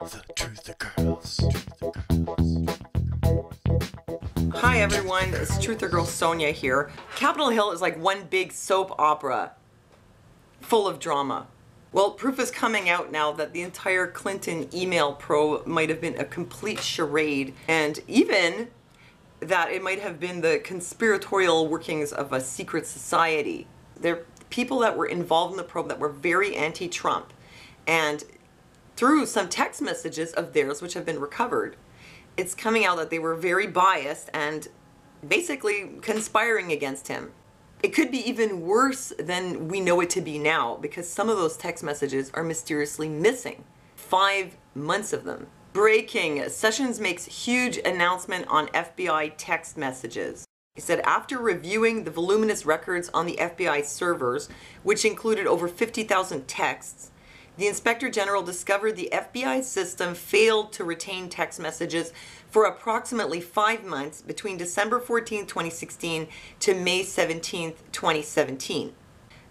The Truther Girls. Hi everyone, it's Truther Girl Sonia here. Capitol Hill is like one big soap opera full of drama. Well, proof is coming out now that the entire Clinton email probe might have been a complete charade, and even that it might have been the conspiratorial workings of a secret society. There are people that were involved in the probe that were very anti-Trump, and through some text messages of theirs which have been recovered, it's coming out that they were very biased and basically conspiring against him. It could be even worse than we know it to be now, because some of those text messages are mysteriously missing. 5 months of them. Breaking, Sessions makes huge announcement on FBI text messages. He said after reviewing the voluminous records on the FBI servers, which included over 50,000 texts, the Inspector General discovered the FBI system failed to retain text messages for approximately 5 months between December 14, 2016 to May 17, 2017.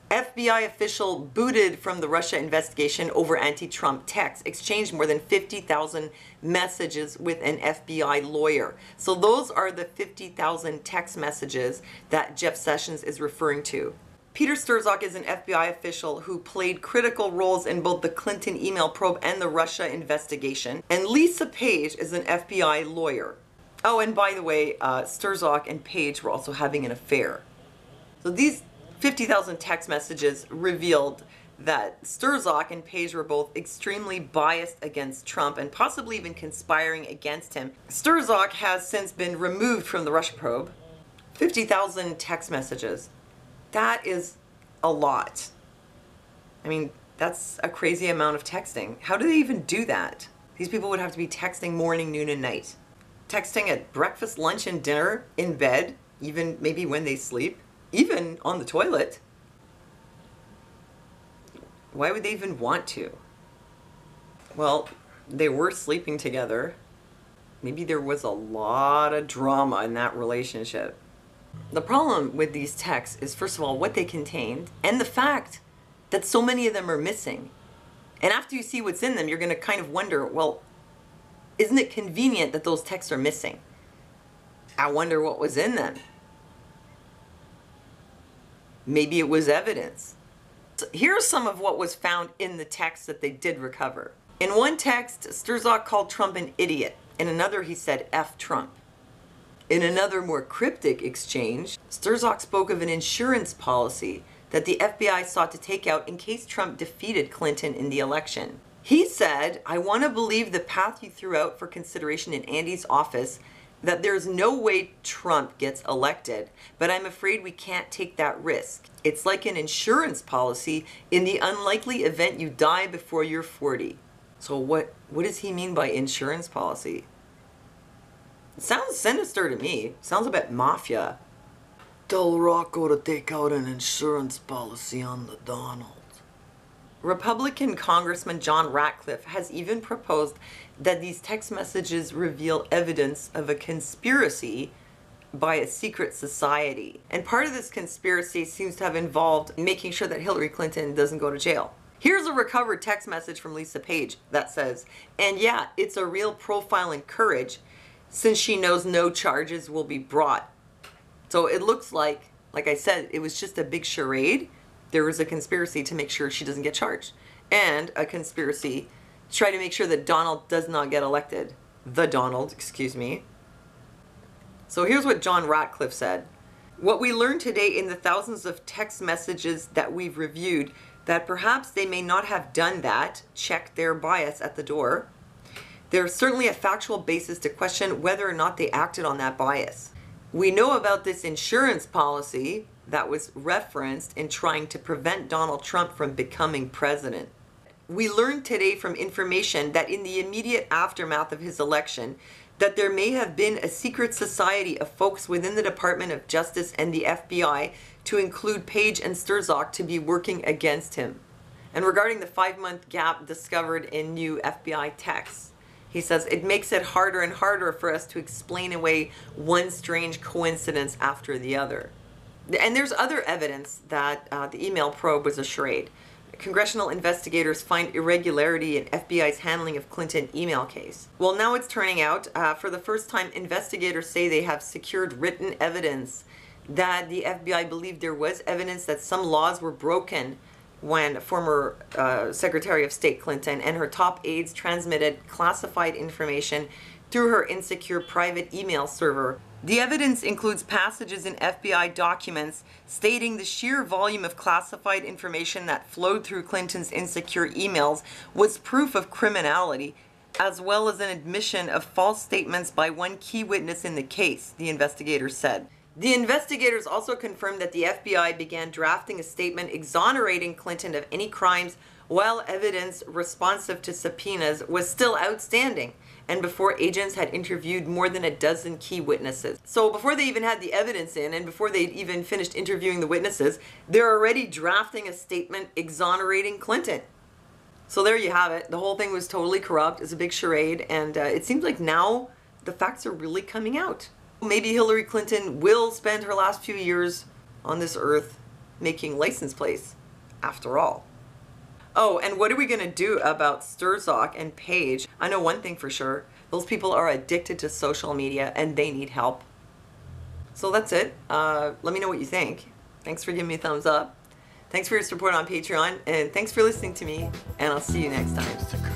FBI official booted from the Russia investigation over anti-Trump texts, exchanged more than 50,000 messages with an FBI lawyer. So those are the 50,000 text messages that Jeff Sessions is referring to. Peter Strzok is an FBI official who played critical roles in both the Clinton email probe and the Russia investigation. And Lisa Page is an FBI lawyer. Oh, and by the way, Strzok and Page were also having an affair. So these 50,000 text messages revealed that Strzok and Page were both extremely biased against Trump and possibly even conspiring against him. Strzok has since been removed from the Russia probe. 50,000 text messages. That is a lot. I mean, that's a crazy amount of texting. How do they even do that? These people would have to be texting morning, noon, and night. Texting at breakfast, lunch, and dinner, in bed, even maybe when they sleep, even on the toilet. Why would they even want to? Well, they were sleeping together. Maybe there was a lot of drama in that relationship. The problem with these texts is, first of all, what they contained and the fact that so many of them are missing. And after you see what's in them, you're going to kind of wonder, well, isn't it convenient that those texts are missing? I wonder what was in them. Maybe it was evidence. So here's some of what was found in the text that they did recover. In one text, Strzok called Trump an idiot. In another, he said, F Trump. In another more cryptic exchange, Strzok spoke of an insurance policy that the FBI sought to take out in case Trump defeated Clinton in the election. He said, I want to believe the path you threw out for consideration in Andy's office, that there's no way Trump gets elected, but I'm afraid we can't take that risk. It's like an insurance policy in the unlikely event you die before you're 40. So what does he mean by insurance policy? It sounds sinister to me. Sounds a bit mafia. Tell Rocco to take out an insurance policy on the Donald. Republican Congressman John Ratcliffe has even proposed that these text messages reveal evidence of a conspiracy by a secret society. And part of this conspiracy seems to have involved making sure that Hillary Clinton doesn't go to jail. Here's a recovered text message from Lisa Page that says, and yeah, it's a real profile in courage, since she knows no charges will be brought. So it looks like I said, it was just a big charade. There was a conspiracy to make sure she doesn't get charged, and a conspiracy to try to make sure that Donald does not get elected. The Donald, excuse me. So here's what John Ratcliffe said. What we learned today in the thousands of text messages that we've reviewed, that perhaps they may not have done that, check their bias at the door. There's certainly a factual basis to question whether or not they acted on that bias. We know about this insurance policy that was referenced in trying to prevent Donald Trump from becoming president. We learned today from information that in the immediate aftermath of his election, that there may have been a secret society of folks within the Department of Justice and the FBI, to include Page and Strzok, to be working against him. And regarding the 5-month gap discovered in new FBI texts, he says, it makes it harder and harder for us to explain away one strange coincidence after the other. And there's other evidence that the email probe was a charade. Congressional investigators find irregularity in FBI's handling of Clinton email case. Well, now it's turning out, for the first time, investigators say they have secured written evidence that the FBI believed there was evidence that some laws were broken when former Secretary of State Clinton and her top aides transmitted classified information through her insecure private email server. The evidence includes passages in FBI documents stating the sheer volume of classified information that flowed through Clinton's insecure emails was proof of criminality, as well as an admission of false statements by one key witness in the case, the investigators said. The investigators also confirmed that the FBI began drafting a statement exonerating Clinton of any crimes while evidence responsive to subpoenas was still outstanding, and before agents had interviewed more than a dozen key witnesses. So before they even had the evidence in, and before they'd even finished interviewing the witnesses, they're already drafting a statement exonerating Clinton. So there you have it. The whole thing was totally corrupt. It's a big charade, and it seems like now the facts are really coming out. Maybe Hillary Clinton will spend her last few years on this earth making license plates, after all. Oh, and what are we going to do about Sturzak and Page? I know one thing for sure. Those people are addicted to social media and they need help. So that's it. Let me know what you think. Thanks for giving me a thumbs up. Thanks for your support on Patreon. And thanks for listening to me. And I'll see you next time.